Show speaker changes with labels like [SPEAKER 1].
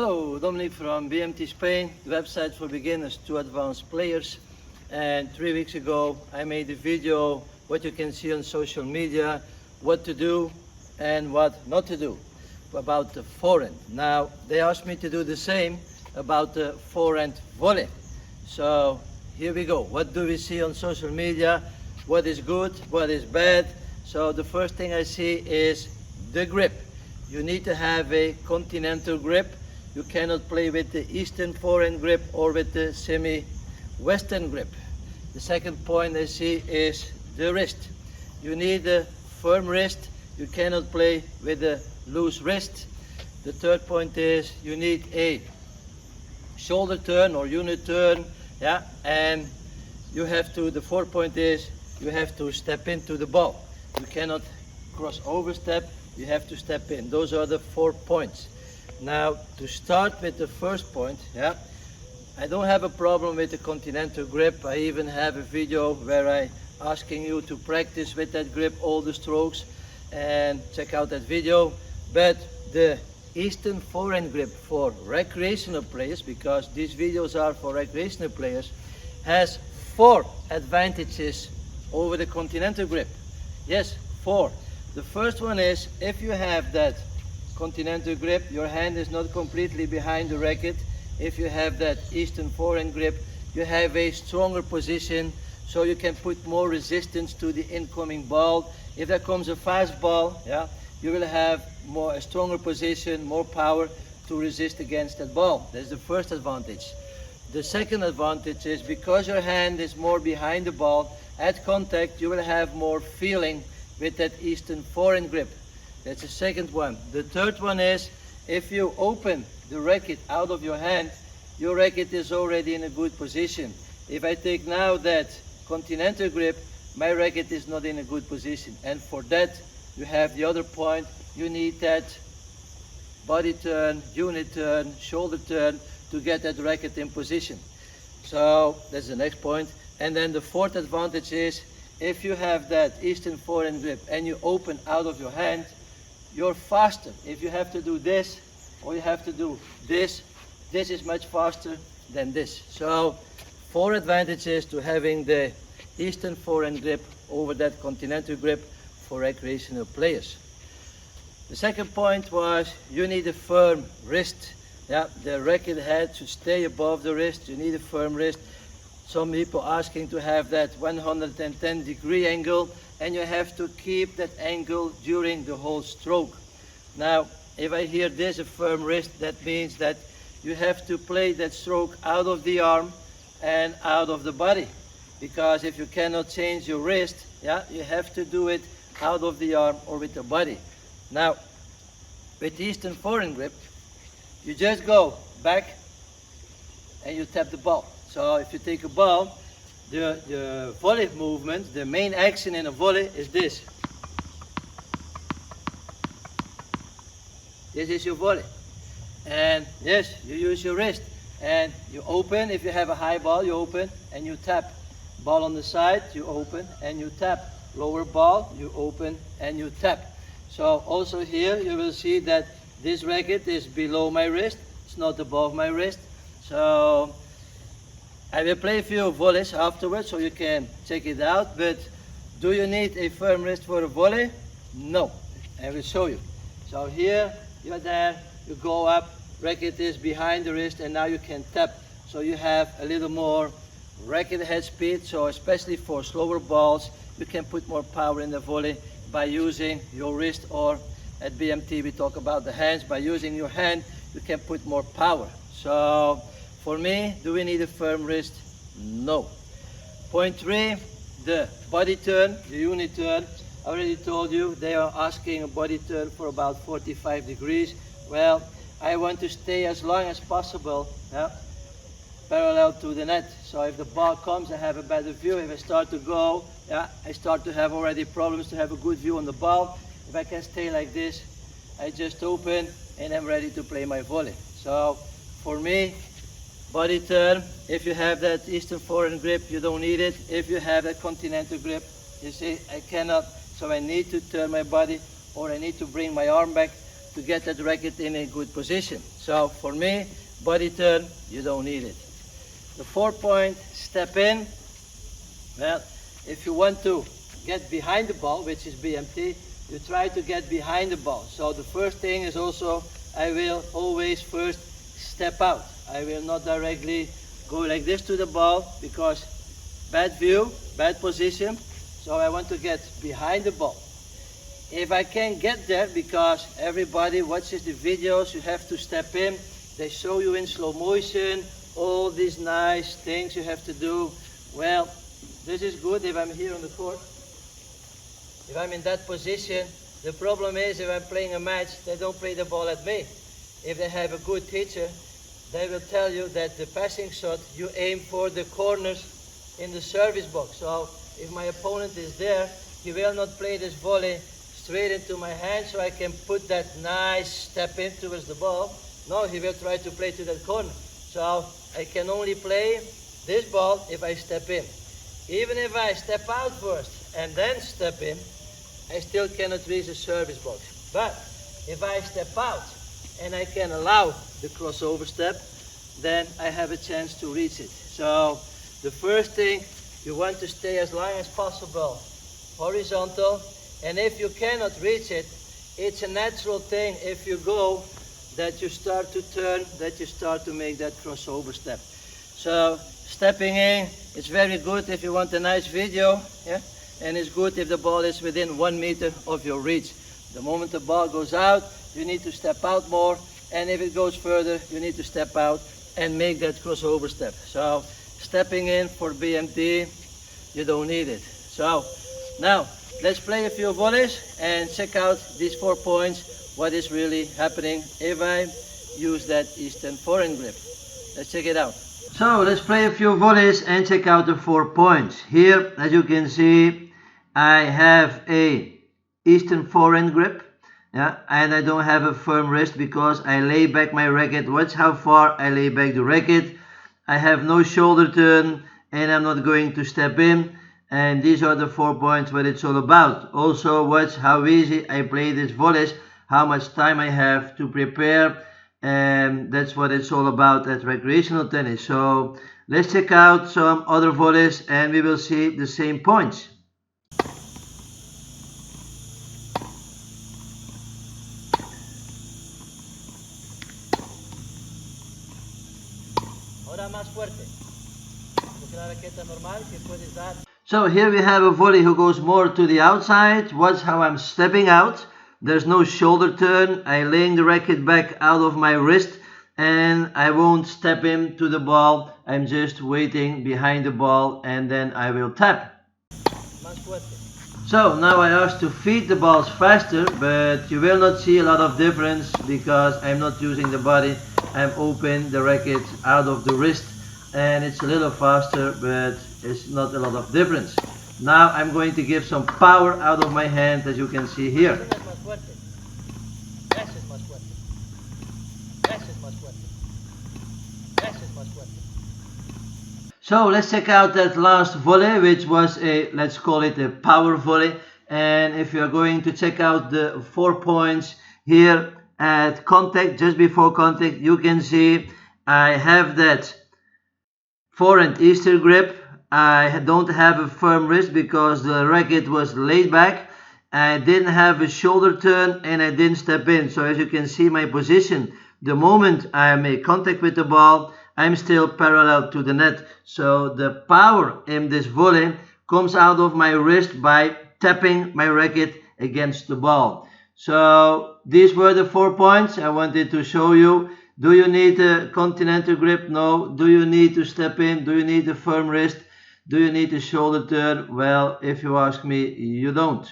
[SPEAKER 1] Hello, Dominic from BMT Spain, the website for beginners to advanced players. And 3 weeks ago, I made a video, what you can see on social media, what to do and what not to do about the forehand. Now, they asked me to do the same about the forehand volley. So here we go. What do we see on social media? What is good? What is bad? So the first thing I see is the grip. You need to have a continental grip. You cannot play with the Eastern forehand grip or with the semi-Western grip. The second point I see is the wrist. You need a firm wrist. You cannot play with a loose wrist. The third point is you need a shoulder turn or unit turn. Yeah, and you have to, the fourth point is you have to step into the ball. You cannot cross over step. You have to step in. Those are the 4 points. Now, to start with the first point, yeah, I don't have a problem with the continental grip. I even have a video where I asking you to practice with that grip, all the strokes, and check out that video. But the Eastern forehand grip for recreational players, because these videos are for recreational players, has 4 advantages over the continental grip. Yes, 4. The first one is, if you have that continental grip, your hand is not completely behind the racket. If you have that Eastern forehand grip, you have a stronger position, so you can put more resistance to the incoming ball. If there comes a fast ball, yeah, you will have a stronger position, more power to resist against that ball. That's the first advantage. The second advantage is, because your hand is more behind the ball, at contact you will have more feeling with that Eastern forehand grip. That's the second one. The third one is, if you open the racket out of your hand, your racket is already in a good position. If I take now that continental grip, my racket is not in a good position. And for that, you have the other point. You need that body turn, unit turn, shoulder turn to get that racket in position. So that's the next point. And then the fourth advantage is, if you have that Eastern forehand grip and you open out of your hand, you're faster. If you have to do this or you have to do this, this is much faster than this. So 4 advantages to having the Eastern forehand grip over that continental grip for recreational players. The second point was, you need a firm wrist. Yeah, the racket head should stay above the wrist. You need a firm wrist. Some people asking to have that 110-degree angle, and you have to keep that angle during the whole stroke. Now, if I hear this, a firm wrist, that means that you have to play that stroke out of the arm and out of the body. Because if you cannot change your wrist, yeah, you have to do it out of the arm or with the body. Now, with the Eastern forehand grip, you just go back and you tap the ball. So if you take a ball, the volley movement, the main action in a volley is this. This is your volley. And yes, you use your wrist. And you open, if you have a high ball, you open and you tap. Ball on the side, you open and you tap. Lower ball, you open and you tap. So also here you will see that this racket is below my wrist. It's not above my wrist. So I will play a few volleys afterwards so you can check it out. But do you need a firm wrist for a volley? No. I will show you. So here, you're there, you go up, racket is behind the wrist, and now you can tap. So you have a little more racket head speed. So especially for slower balls, you can put more power in the volley by using your wrist, or at BMT we talk about the hands. By using your hand, you can put more power. So for me, do we need a firm wrist? No. Point 3, the body turn, the unit turn. I already told you they are asking a body turn for about 45 degrees. Well, I want to stay as long as possible, yeah, parallel to the net. So if the ball comes, I have a better view. If I start to go, yeah, I start to have already problems to have a good view on the ball. If I can stay like this, I just open and I'm ready to play my volley. So for me, body turn, if you have that Eastern forehand grip, you don't need it. If you have that continental grip, you see, I cannot, so I need to turn my body, or I need to bring my arm back to get that racket in a good position. So for me, body turn, you don't need it. The 4-point step in, well, if you want to get behind the ball, which is BMT, you try to get behind the ball. So the first thing is also, I will always first step out. I will not directly go like this to the ball because bad view, bad position. So I want to get behind the ball. If I can't get there, because everybody watches the videos, you have to step in. They show you in slow motion all these nice things you have to do. Well, this is good if I'm here on the court. If I'm in that position, the problem is if I'm playing a match, they don't play the ball at me. If they have a good teacher, they will tell you that the passing shot, you aim for the corners in the service box. So if my opponent is there, he will not play this volley straight into my hand so I can put that nice step in towards the ball. No, he will try to play to that corner. So I can only play this ball if I step in. Even if I step out first and then step in, I still cannot reach the service box. But if I step out and I can allow the crossover step, then I have a chance to reach it. So the first thing, you want to stay as long as possible horizontal, and if you cannot reach it, it's a natural thing if you go that you start to turn, that you start to make that crossover step. So stepping in, it's very good if you want a nice video, yeah? And it's good if the ball is within 1 meter of your reach. The moment the ball goes out, you need to step out more, and if it goes further, you need to step out and make that crossover step. So stepping in for BMT, you don't need it. So now let's play a few volleys and check out these 4 points, what is really happening if I use that Eastern forehand grip. Let's check it out. So let's play a few volleys and check out the 4 points. Here, as you can see, I have a Eastern forehand grip, yeah, and I don't have a firm wrist because I lay back my racket. Watch how far I lay back the racket. I have no shoulder turn and I'm not going to step in. And these are the 4 points what it's all about. Also, watch how easy I play these volleys, how much time I have to prepare, and that's what it's all about at recreational tennis. So let's check out some other volleys and we will see the same points. So here we have a volley who goes more to the outside. Watch how I'm stepping out. There's no shoulder turn. I'm laying the racket back out of my wrist and I won't step into the ball. I'm just waiting behind the ball and then I will tap. So now I ask to feed the balls faster, but you will not see a lot of difference because I'm not using the body. I'm open the racket out of the wrist and it's a little faster, but it's not a lot of difference. Now I'm going to give some power out of my hand, as you can see here. So let's check out that last volley, which was a, let's call it a power volley. And if you are going to check out the 4 points here at contact, just before contact, you can see I have that forehand Easter grip. I don't have a firm wrist because the racket was laid back. I didn't have a shoulder turn and I didn't step in. So as you can see my position, the moment I make contact with the ball, I'm still parallel to the net. So the power in this volley comes out of my wrist by tapping my racket against the ball. So these were the 4 points I wanted to show you. Do you need a continental grip? No. Do you need to step in? Do you need a firm wrist? Do you need a shoulder turn? Well, if you ask me, you don't.